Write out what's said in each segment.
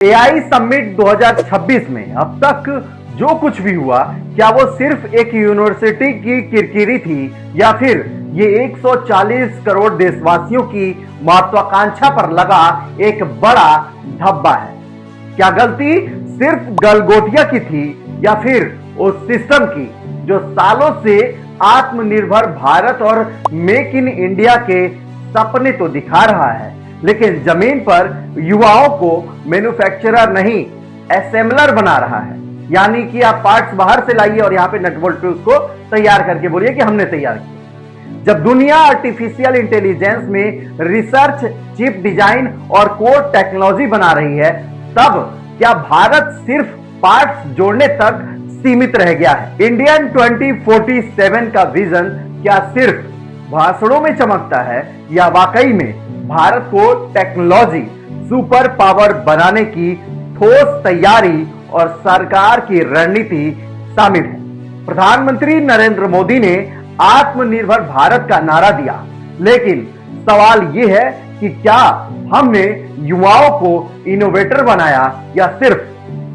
AI summit 2026 में अब तक जो कुछ भी हुआ, क्या वो सिर्फ एक यूनिवर्सिटी की किरकिरी थी या फिर ये 140 करोड़ देशवासियों की महत्वाकांक्षा पर लगा एक बड़ा धब्बा है? क्या गलती सिर्फ गलगोटिया की थी या फिर उस सिस्टम की जो सालों से आत्मनिर्भर भारत और मेक इन इंडिया के सपने तो दिखा रहा है, लेकिन जमीन पर युवाओं को मैन्युफैक्चरर नहीं असेंबलर बना रहा है? यानी कि आप पार्ट्स बाहर से लाइए और यहां पे नट बोल्ट पे उसको तैयार करके बोलिए कि हमने तैयार किया। जब दुनिया आर्टिफिशियल इंटेलिजेंस में रिसर्च, चिप डिजाइन और कोर टेक्नोलॉजी बना रही है, तब क्या भारत सिर्फ पार्ट्स जोड़ने तक सीमित रह गया है? इंडियन 2047 का विजन क्या सिर्फ भाषणों में चमकता है या वाकई में भारत को टेक्नोलॉजी सुपर पावर बनाने की ठोस तैयारी और सरकार की रणनीति शामिल है? प्रधानमंत्री नरेंद्र मोदी ने आत्मनिर्भर भारत का नारा दिया, लेकिन सवाल यह है कि क्या हमने युवाओं को इनोवेटर बनाया या सिर्फ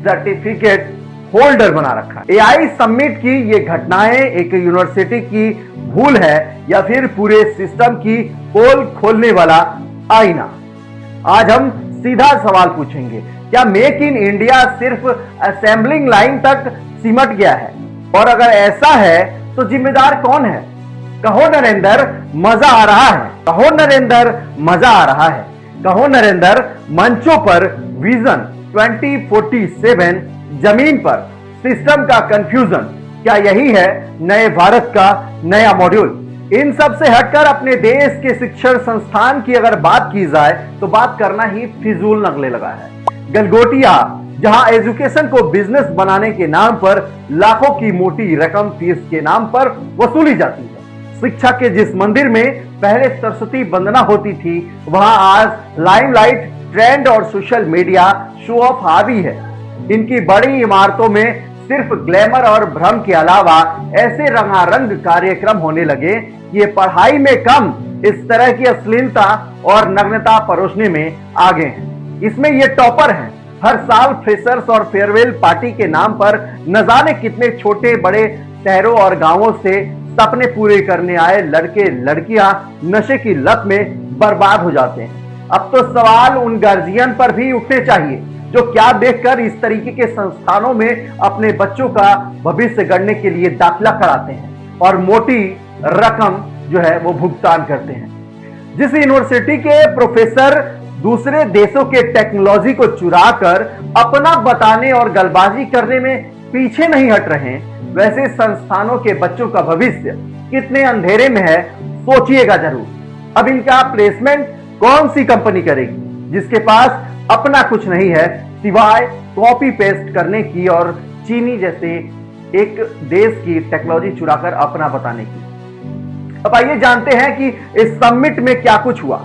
सर्टिफिकेट होल्डर बना रखा? एआई समिट की ये घटनाएं एक यूनिवर्सिटी की भूल है या फिर पूरे सिस्टम की पोल खोलने वाला आईना? आज हम सीधा सवाल पूछेंगे, क्या मेक इन इंडिया सिर्फ असेंबलिंग लाइन तक सिमट गया है? और अगर ऐसा है तो जिम्मेदार कौन है? कहो नरेंद्र, मजा आ रहा है। कहो नरेंद्र, मजा आ रहा है। कहो नरेंद्र, मंचों पर विजन 2047, जमीन पर सिस्टम का कंफ्यूजन, क्या यही है नए भारत का नया मॉड्यूल? इन सब से हटकर अपने देश के शिक्षण संस्थान की अगर बात की जाए तो बात करना ही फिजूल लगने लगा है। गलगोटिया, जहां एजुकेशन को बिजनेस बनाने के नाम पर लाखों की मोटी रकम फीस के नाम पर वसूली जाती है। शिक्षा के जिस मंदिर में पहले सरस्वती वंदना होती थी, वहां आज लाइमलाइट, ट्रेंड और सोशल मीडिया शो ऑफ हावी है। इनकी बड़ी इमारतों में सिर्फ ग्लैमर और भ्रम के अलावा ऐसे रंगारंग कार्यक्रम होने लगे कि ये पढ़ाई में कम इस तरह की अश्लीलता और नग्नता परोसने में आगे हैं। इसमें ये टॉपर हैं। हर साल फ्रेशर्स और फेयरवेल पार्टी के नाम पर न जाने कितने छोटे बड़े शहरों और गांवों से सपने पूरे करने आए लड़के लड़कियां नशे की लत में बर्बाद हो जाते हैं। अब तो सवाल उन गार्जियन पर भी उठने चाहिए जो क्या देखकर इस तरीके के संस्थानों में अपने बच्चों का भविष्य गढ़ने के लिए दाखिला कराते हैं और मोटी रकम जो है वो भुगतान करते हैं। जिस यूनिवर्सिटी के प्रोफेसर दूसरे देशों के टेक्नोलॉजी को चुराकर अपना बताने और गलबाजी करने में पीछे नहीं हट रहे हैं, वैसे संस्थानों के बच्चों का भविष्य कितने अंधेरे में है, सोचिएगा जरूर। अब इनका प्लेसमेंट कौन सी कंपनी करेगी जिसके पास अपना कुछ नहीं है सिवाय कॉपी पेस्ट करने की और चीनी जैसे एक देश की टेक्नोलॉजी चुराकर अपना बताने की? अब आइए जानते हैं कि इस समिट में क्या कुछ हुआ।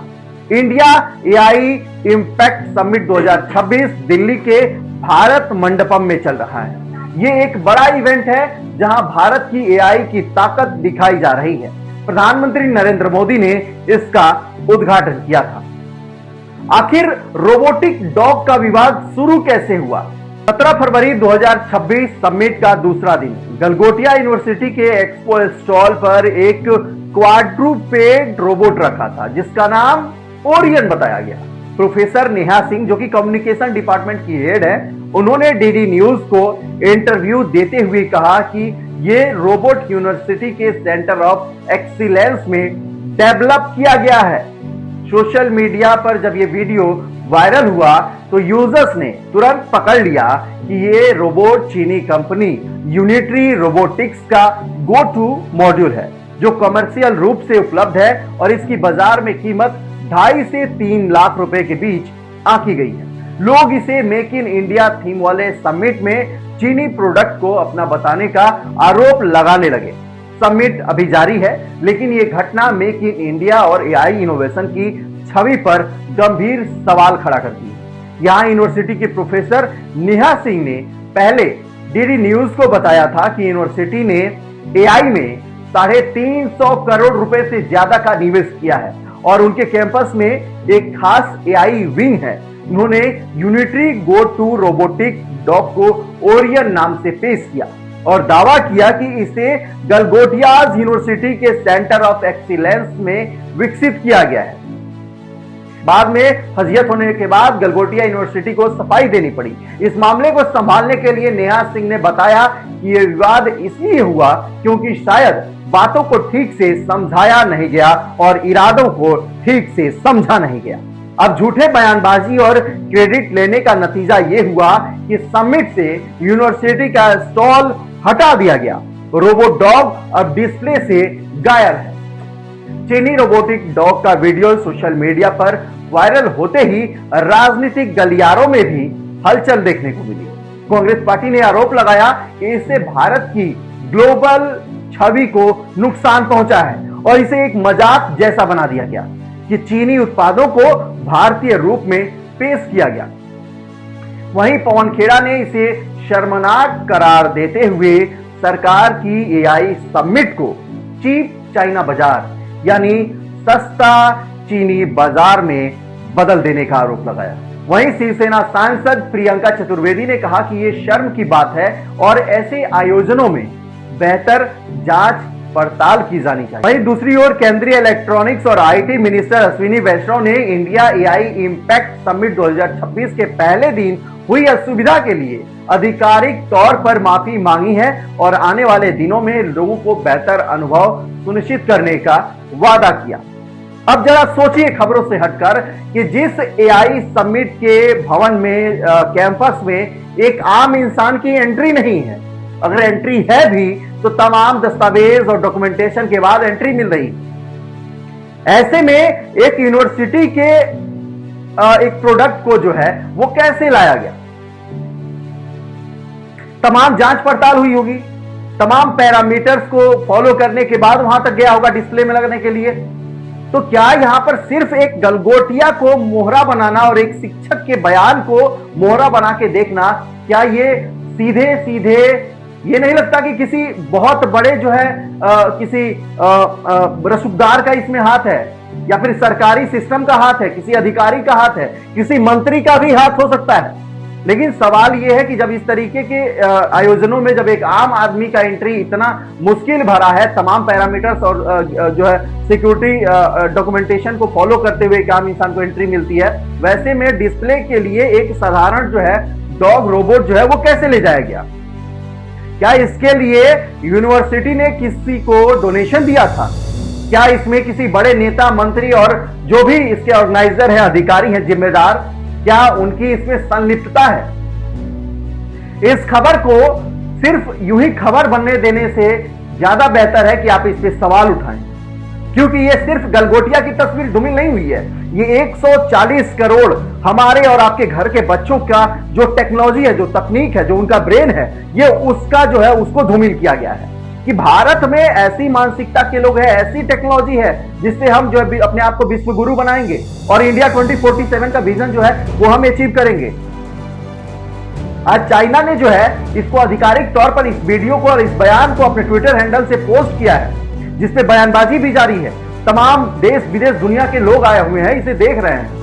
India AI impact summit 2026 Delhi के भारत मंडपम में चल रहा है। ये एक बड़ा इवेंट है जहां भारत की एआई की ताकत दिखाई जा रही है। प्रधानमंत्री नरेंद्र मोदी ने इसका उद्घाटन किया था। आखिर रोबोटिक डॉग का विवाद शुरू कैसे हुआ? 17 फरवरी 2026 समिट का दूसरा दिन गलगोटिया यूनिवर्सिटी के एक्सपो स्टॉल पर एक क्वाड्रूपेड रोबोट रखा था जिसका नाम ओरियन बताया गया। प्रोफेसर नेहा सिंह, जो कि कम्युनिकेशन डिपार्टमेंट की हेड है, उन्होंने डीडी न्यूज को इंटरव्यू देते हुए कहा कि ये रोबोट यूनिवर्सिटी के सेंटर ऑफ एक्सीलेंस में डेवलप किया गया है। सोशल मीडिया पर जब ये वीडियो वायरल हुआ तो यूजर्स ने तुरंत पकड़ लिया कि ये रोबोट चीनी कंपनी यूनिटरी रोबोटिक्स का गो टू मॉड्यूल है जो कमर्शियल रूप से उपलब्ध है और इसकी बाजार में कीमत 2.5 से 3 लाख रुपए के बीच आंकी गई है। लोग इसे मेक इन इंडिया थीम वाले समिट में चीनी प्रोडक्ट को अपना बताने का आरोप लगाने लगे। समिट अभी जारी है, लेकिन यह घटना मेक इन इंडिया और एआई इनोवेशन की छवि पर गंभीर सवाल खड़ा करती है। यहां यूनिवर्सिटी के प्रोफेसर नेहा सिंह ने पहले डीडी न्यूज को बताया था कि यूनिवर्सिटी ने एआई में 350 करोड़ रुपए से ज्यादा का निवेश किया है और उनके कैंपस में एक खास एआई विंग है उन्होंने Unitree Go two robotic dog को ओरियन नाम से पेश किया और दावा किया कि इसे गलगोटियाज यूनिवर्सिटी के सेंटर ऑफ एक्सीलेंस में विकसित किया गया है। बाद में फजीयत होने के बाद गलगोटिया यूनिवर्सिटी को सफाई देनी पड़ी। इस मामले को संभालने के लिए नेहा सिंह ने बताया कि यह विवाद इसलिए हुआ क्योंकि शायद बातों को ठीक से समझाया नहीं गया और इरादों को ठीक से समझा नहीं गया। अब झूठे बयानबाजी और क्रेडिट लेने का नतीजा यह हुआ कि समिट से यूनिवर्सिटी का स्टॉल हटा दिया गया। रोबोट डॉग अब डिस्प्ले से गायब है। चीनी रोबोटिक डॉग का वीडियो सोशल मीडिया पर वायरल होते ही राजनीतिक गलियारों में भी हलचल देखने को मिली। कांग्रेस पार्टी ने आरोप लगाया कि इससे भारत की ग्लोबल छवि को नुकसान पहुंचा है और इसे एक मजाक जैसा बना दिया गया कि चीनी उत्पादों को भारतीय रूप में पेश किया गया। वहीं पवन खेड़ा ने इसे शर्मनाक करार देते हुए सरकार की एआई समिट को चीप चाइना बाजार यानी सस्ता चीनी बाजार में बदल देने का आरोप लगाया। वहीं शिवसेना सांसद प्रियंका चतुर्वेदी ने कहा कि यह शर्म की बात है और ऐसे आयोजनों में बेहतर जांच पड़ताल की जानी चाहिए। वहीं दूसरी ओर केंद्रीय इलेक्ट्रॉनिक्स और आईटी मिनिस्टर अश्विनी वैष्णव ने इंडिया एआई इंपैक्ट समिट 2026 के पहले दिन हुई असुविधा के लिए आधिकारिक तौर पर माफी मांगी है और आने वाले दिनों में लोगों को बेहतर अनुभव सुनिश्चित करने का वादा किया। अब जरा सोचिए खबरों से हटकर कि जिस एआई समिट के भवन में कैंपस में एक आम इंसान की एंट्री नहीं है, अगर एंट्री है भी तो तमाम दस्तावेज और डॉक्यूमेंटेशन के बाद एंट्री मिल रही। ऐसे में एक यूनिवर्सिटी के एक प्रोडक्ट को जो है वो कैसे लाया गया? तमाम जांच पड़ताल हुई होगी, तमाम पैरामीटर्स को फॉलो करने के बाद वहां तक गया होगा डिस्प्ले में लगने के लिए। तो क्या यहां पर सिर्फ एक गलगोटिया को मोहरा बनाना और एक शिक्षक के बयान को मोहरा बना के देखना, क्या ये सीधे सीधे ये नहीं लगता कि किसी बहुत बड़े जो है किसी रसूखदार का इसमें हाथ है या फिर सरकारी सिस्टम का हाथ है, किसी अधिकारी का हाथ है, किसी मंत्री का भी हाथ हो सकता है। लेकिन सवाल यह है कि जब इस तरीके के आयोजनों में जब एक आम आदमी का एंट्री इतना मुश्किल भरा है, तमाम पैरामीटर्स और जो है सिक्योरिटी डॉक्यूमेंटेशन को फॉलो करते हुए एक आम इंसान को एंट्री मिलती है, वैसे में डिस्प्ले के लिए एक साधारण जो है डॉग रोबोट जो है वो कैसे ले जाया गया? क्या इसके लिए यूनिवर्सिटी ने किसी को डोनेशन दिया था? क्या इसमें किसी बड़े नेता, मंत्री और जो भी इसके ऑर्गेनाइजर हैं, अधिकारी हैं, जिम्मेदार, क्या उनकी इसमें संलिप्तता है? इस खबर को सिर्फ यूं ही खबर बनने देने से ज्यादा बेहतर है कि आप इस पे सवाल उठाएं, क्योंकि ये सिर्फ गलगोटिया की तस्वीर धूमिल नहीं हुई है। ये 140 करोड़ हमारे और आपके घर के बच्चों का जो टेक्नोलॉजी है, जो तकनीक है, जो उनका ब्रेन है, ये उसका जो है उसको धूमिल किया गया है कि भारत में ऐसी मानसिकता के लोग हैं, ऐसी टेक्नोलॉजी है जिससे हम जो है अपने आप को विश्व गुरु बनाएंगे और इंडिया 2047 का विजन जो है वो हम अचीव करेंगे। आज चाइना ने जो है इसको आधिकारिक तौर पर इस वीडियो को और इस बयान को अपने ट्विटर हैंडल से पोस्ट किया है, जिसपे बयानबाजी भी जारी है। तमाम देश विदेश दुनिया के लोग आए हुए हैं, इसे देख रहे हैं।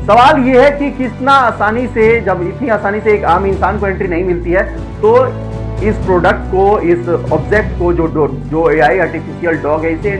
सवाल यह है कि कितना आसानी से, जब इतनी आसानी से एक आम इंसान को एंट्री नहीं मिलती है, तो इस प्रोडक्ट को, इस ऑब्जेक्ट को, जो एआई आर्टिफिशियल डॉग है, इसे